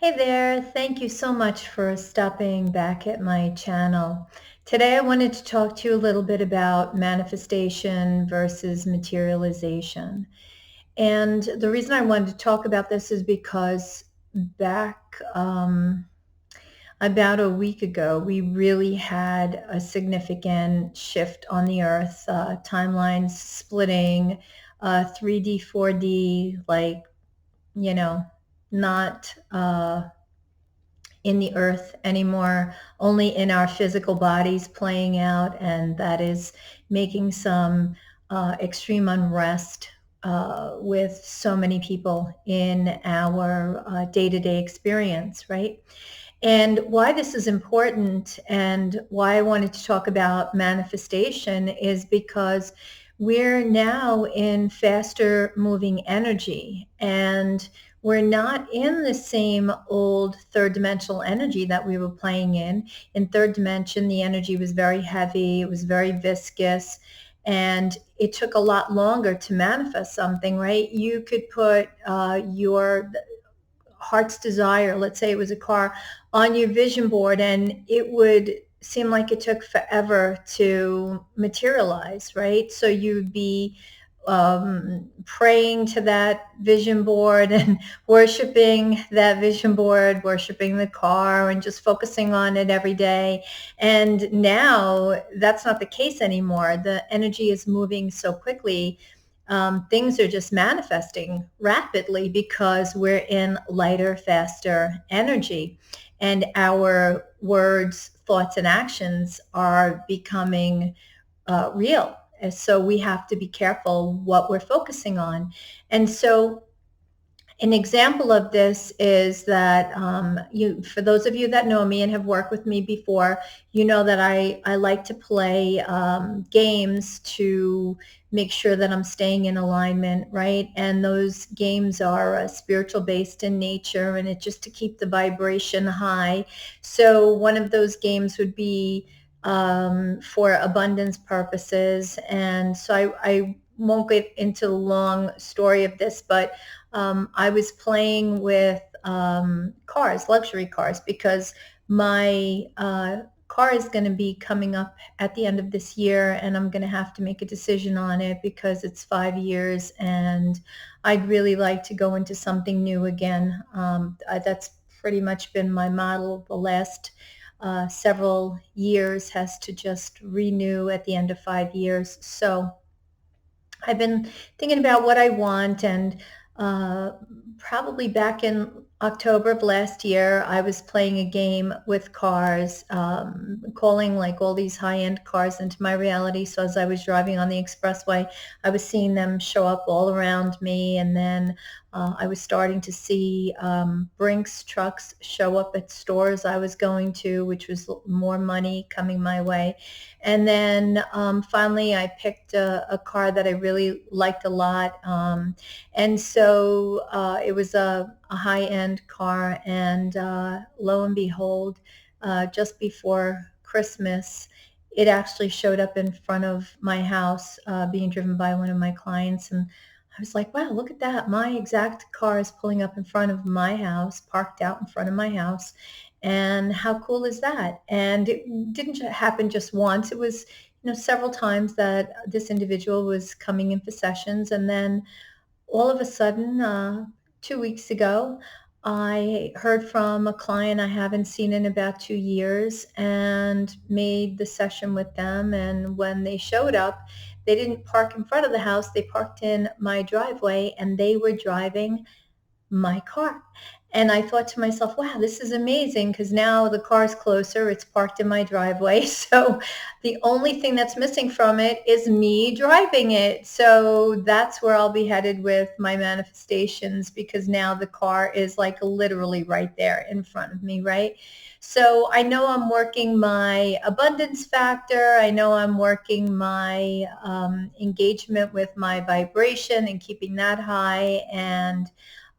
Hey there, thank you so much for stopping back at my channel. Today I wanted to talk to you a little bit about manifestation versus materialization. And the reason I wanted to talk about this is because back about a week ago, we really had a significant shift on the earth, timelines splitting, 3D, 4D, like, you know, not in the earth anymore, only in our physical bodies playing out, and that is making some extreme unrest with so many people in our day-to-day experience, right? And why this is important and why I wanted to talk about manifestation is because we're now in faster moving energy, and we're not in the same old third dimensional energy that we were playing in. In third dimension, the energy was very heavy, it was very viscous, and it took a lot longer to manifest something, right? You could put your heart's desire, let's say it was a car, on your vision board, and it would seem like it took forever to materialize, right? So you'd be praying to that vision board and worshiping that vision board, worshiping the car, and just focusing on it every day. And now that's not the case anymore. The energy is moving so quickly, things are just manifesting rapidly because we're in lighter, faster energy. And our words, thoughts, and actions are becoming real. And so we have to be careful what we're focusing on. And so an example of this is that for those of you that know me and have worked with me before, you know that I like to play games to make sure that I'm staying in alignment, right? And those games are spiritual based in nature, and it's just to keep the vibration high. So one of those games would be for abundance purposes. And so I won't get into the long story of this, but I was playing with cars, luxury cars, because my car is going to be coming up at the end of this year, and I'm going to have to make a decision on it because it's 5 years, and I'd really like to go into something new again. That's pretty much been my model the last several years, has to just renew at the end of 5 years. So I've been thinking about what I want, and uh, probably back in October of last year, I was playing a game with cars, calling like all these high-end cars into my reality. So as I was driving on the expressway, I was seeing them show up all around me, and then I was starting to see Brinks trucks show up at stores I was going to, which was more money coming my way. And then finally, I picked a car that I really liked a lot. And so it was a high-end car. And lo and behold, just before Christmas, it actually showed up in front of my house, being driven by one of my clients. And I was like, wow, look at that. My exact car is pulling up in front of my house, parked out in front of my house. And how cool is that? And it didn't happen just once. It was, several times that this individual was coming in for sessions. And then all of a sudden, 2 weeks ago, I heard from a client I haven't seen in about 2 years and made the session with them. And when they showed up, they didn't park in front of the house. They parked in my driveway, and they were driving my car. And I thought to myself, wow, this is amazing, because now the car's closer. It's parked in my driveway. So the only thing that's missing from it is me driving it. So that's where I'll be headed with my manifestations, because now the car is like literally right there in front of me, right? So I know I'm working my abundance factor. I know I'm working my engagement with my vibration and keeping that high. And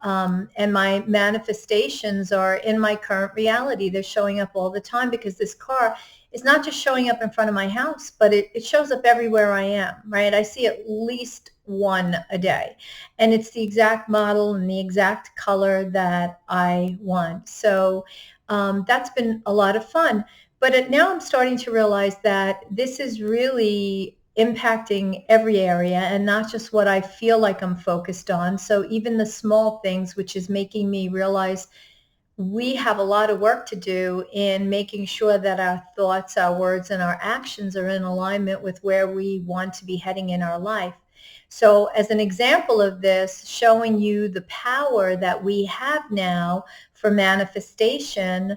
my manifestations are in my current reality. They're showing up all the time because this car, is not just showing up in front of my house, but it shows up everywhere I am, right? I see at least one a day, and it's the exact model and the exact color that I want. So that's been a lot of fun. But now I'm starting to realize that this is really impacting every area and not just what I feel like I'm focused on. So even the small things, which is making me realize we have a lot of work to do in making sure that our thoughts, our words, and our actions are in alignment with where we want to be heading in our life. So as an example of this, showing you the power that we have now for manifestation,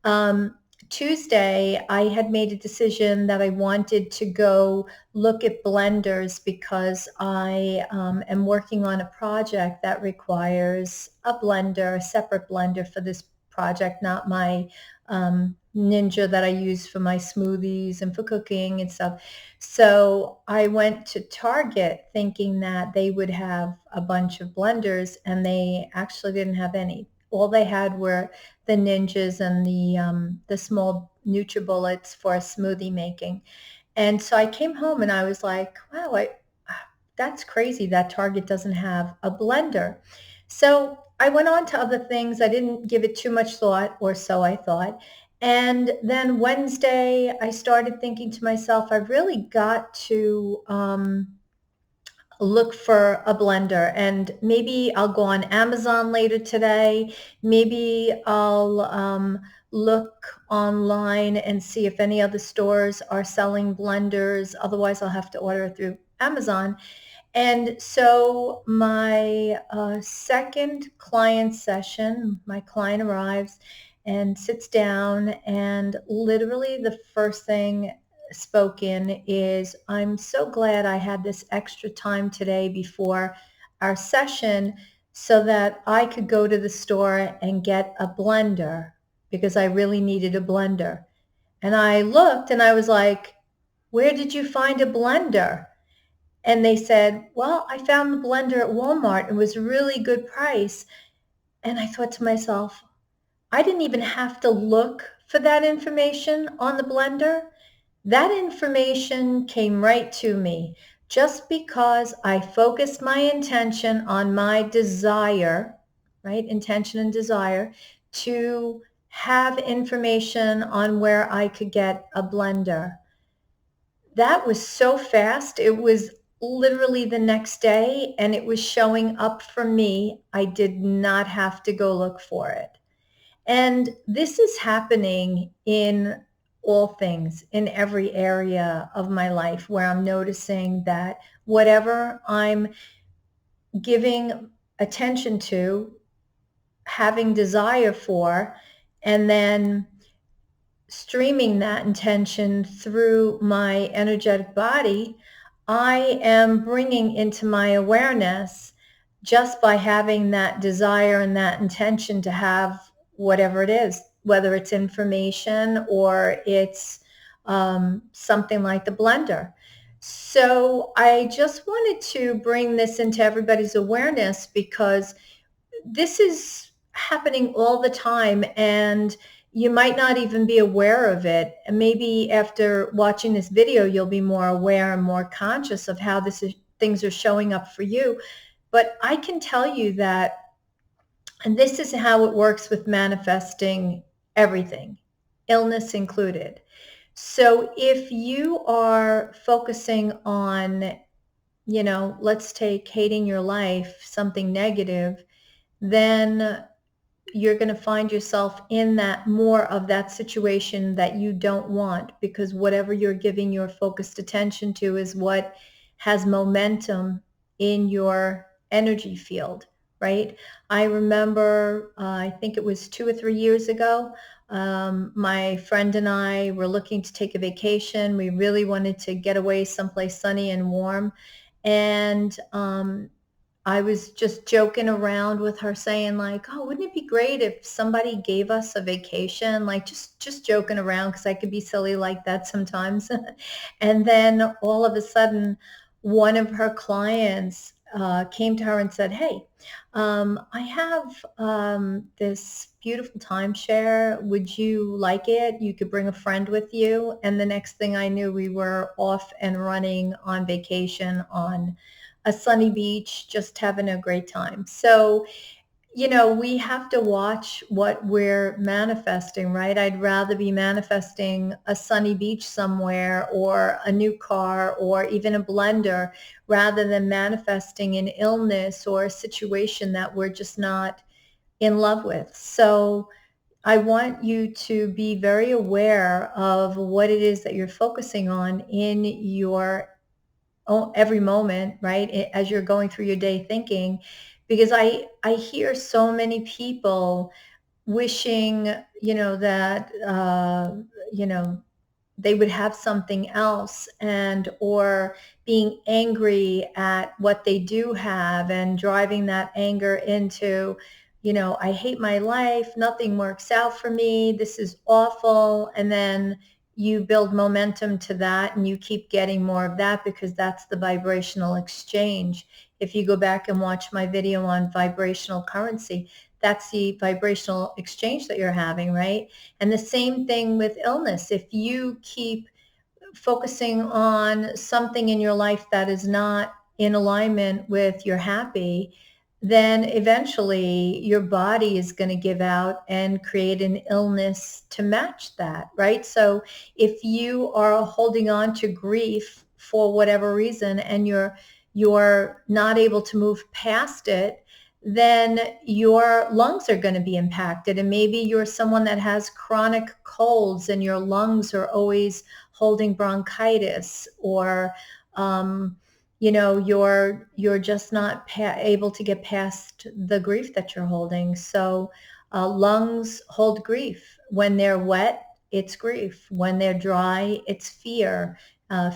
um, Tuesday, I had made a decision that I wanted to go look at blenders because I am working on a project that requires a blender, a separate blender for this project, not my Ninja that I use for my smoothies and for cooking and stuff. So I went to Target thinking that they would have a bunch of blenders, and they actually didn't have any. All they had were the Ninjas and the small NutriBullets for smoothie making. And so I came home and I was like, wow, that's crazy that Target doesn't have a blender. So I went on to other things. I didn't give it too much thought, or so I thought. And then Wednesday, I started thinking to myself, I've really got to look for a blender, and maybe I'll go on Amazon later today. Maybe I'll look online and see if any other stores are selling blenders. Otherwise, I'll have to order it through Amazon. And so my second client session, my client arrives and sits down, and literally the first thing spoken is, I'm so glad I had this extra time today before our session so that I could go to the store and get a blender because I really needed a blender. And I looked and I was like, where did you find a blender? And they said, well, I found the blender at Walmart. It was a really good price. And I thought to myself, I didn't even have to look for that information on the blender. That information came right to me just because I focused my intention on my desire, right? Intention and desire to have information on where I could get a blender. That was so fast. It was literally the next day, and it was showing up for me. I did not have to go look for it. And this is happening in all things, in every area of my life, where I'm noticing that whatever I'm giving attention to, having desire for, and then streaming that intention through my energetic body, I am bringing into my awareness, just by having that desire and that intention to have whatever it is, whether it's information or it's something like the blender. So I just wanted to bring this into everybody's awareness because this is happening all the time, and you might not even be aware of it. And maybe after watching this video, you'll be more aware and more conscious of how things are showing up for you. But I can tell you that, and this is how it works with manifesting everything, illness included. So if you are focusing on, let's take hating your life, something negative, then you're going to find yourself in that more of that situation that you don't want, because whatever you're giving your focused attention to is what has momentum in your energy field, right? I remember, I think it was 2 or 3 years ago, my friend and I were looking to take a vacation. We really wanted to get away someplace sunny and warm. And I was just joking around with her saying like, oh, wouldn't it be great if somebody gave us a vacation? Like just joking around because I could be silly like that sometimes. And then all of a sudden, one of her clients came to her and said, "Hey, I have this beautiful timeshare. Would you like it? You could bring a friend with you." And the next thing I knew, we were off and running on vacation on a sunny beach, just having a great time. So we have to watch what we're manifesting, right? I'd rather be manifesting a sunny beach somewhere or a new car or even a blender rather than manifesting an illness or a situation that we're just not in love with. So I want you to be very aware of what it is that you're focusing on in your every moment, right? As you're going through your day thinking, because I hear so many people wishing, that, you know, they would have something else, and or being angry at what they do have and driving that anger into, I hate my life, nothing works out for me, this is awful. And then you build momentum to that and you keep getting more of that because that's the vibrational exchange. If you go back and watch my video on vibrational currency, that's the vibrational exchange that you're having, right? And the same thing with illness. If you keep focusing on something in your life that is not in alignment with your happy, then eventually your body is going to give out and create an illness to match that, right? So if you are holding on to grief for whatever reason and you're not able to move past it, then your lungs are going to be impacted. And maybe you're someone that has chronic colds and your lungs are always holding bronchitis, or you're just not able to get past the grief that you're holding. So lungs hold grief. When they're wet, it's grief. When they're dry, it's fear.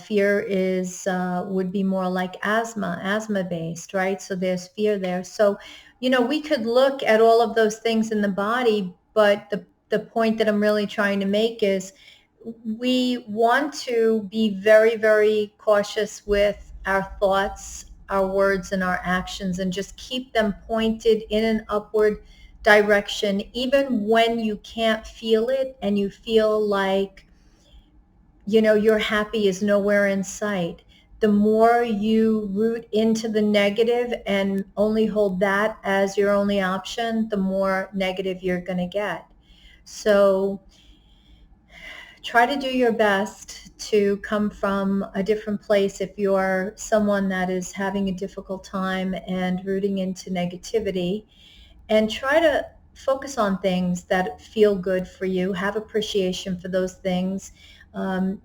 Fear is would be more like asthma based, right? So there's fear there. So we could look at all of those things in the body, but the point that I'm really trying to make is we want to be very, very cautious with our thoughts, our words, and our actions, and just keep them pointed in an upward direction, even when you can't feel it and you feel like, your happy is nowhere in sight. The more you root into the negative and only hold that as your only option, the more negative you're going to get. So try to do your best to come from a different place if you're someone that is having a difficult time and rooting into negativity, and try to focus on things that feel good for you. Have appreciation for those things.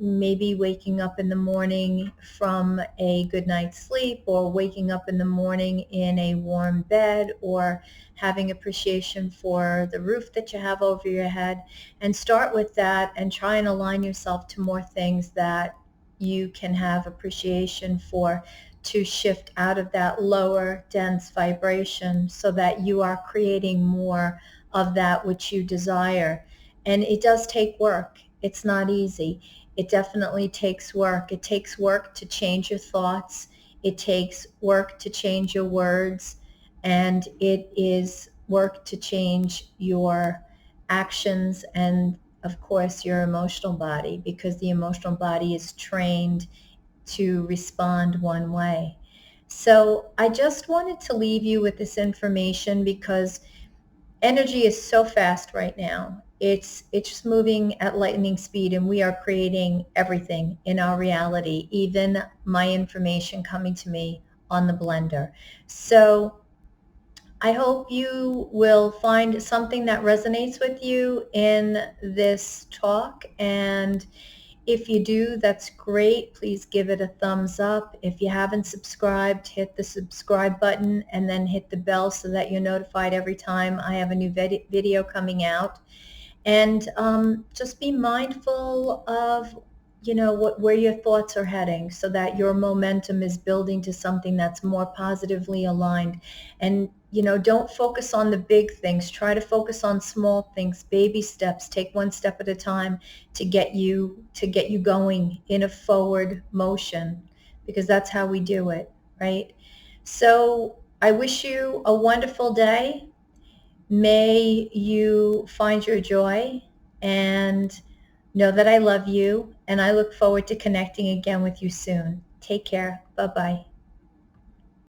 Maybe waking up in the morning from a good night's sleep, or waking up in the morning in a warm bed, or having appreciation for the roof that you have over your head. And start with that and try and align yourself to more things that you can have appreciation for, to shift out of that lower dense vibration so that you are creating more of that which you desire. And it does take work. It's not easy. It definitely takes work. It takes work to change your thoughts. It takes work to change your words. And it is work to change your actions and, of course, your emotional body, because the emotional body is trained to respond one way. So I just wanted to leave you with this information because energy is so fast right now. It's just moving at lightning speed, and we are creating everything in our reality, even my information coming to me on the blender. So I hope you will find something that resonates with you in this talk, and if you do, that's great. Please give it a thumbs up. If you haven't subscribed, hit the subscribe button and then hit the bell so that you're notified every time I have a new video coming out. And just be mindful of, where your thoughts are heading, so that your momentum is building to something that's more positively aligned. And don't focus on the big things. Try to focus on small things, baby steps. Take one step at a time to get you going in a forward motion, because that's how we do it, right? So I wish you a wonderful day. May you find your joy and know that I love you, and I look forward to connecting again with you soon. Take care. Bye-bye.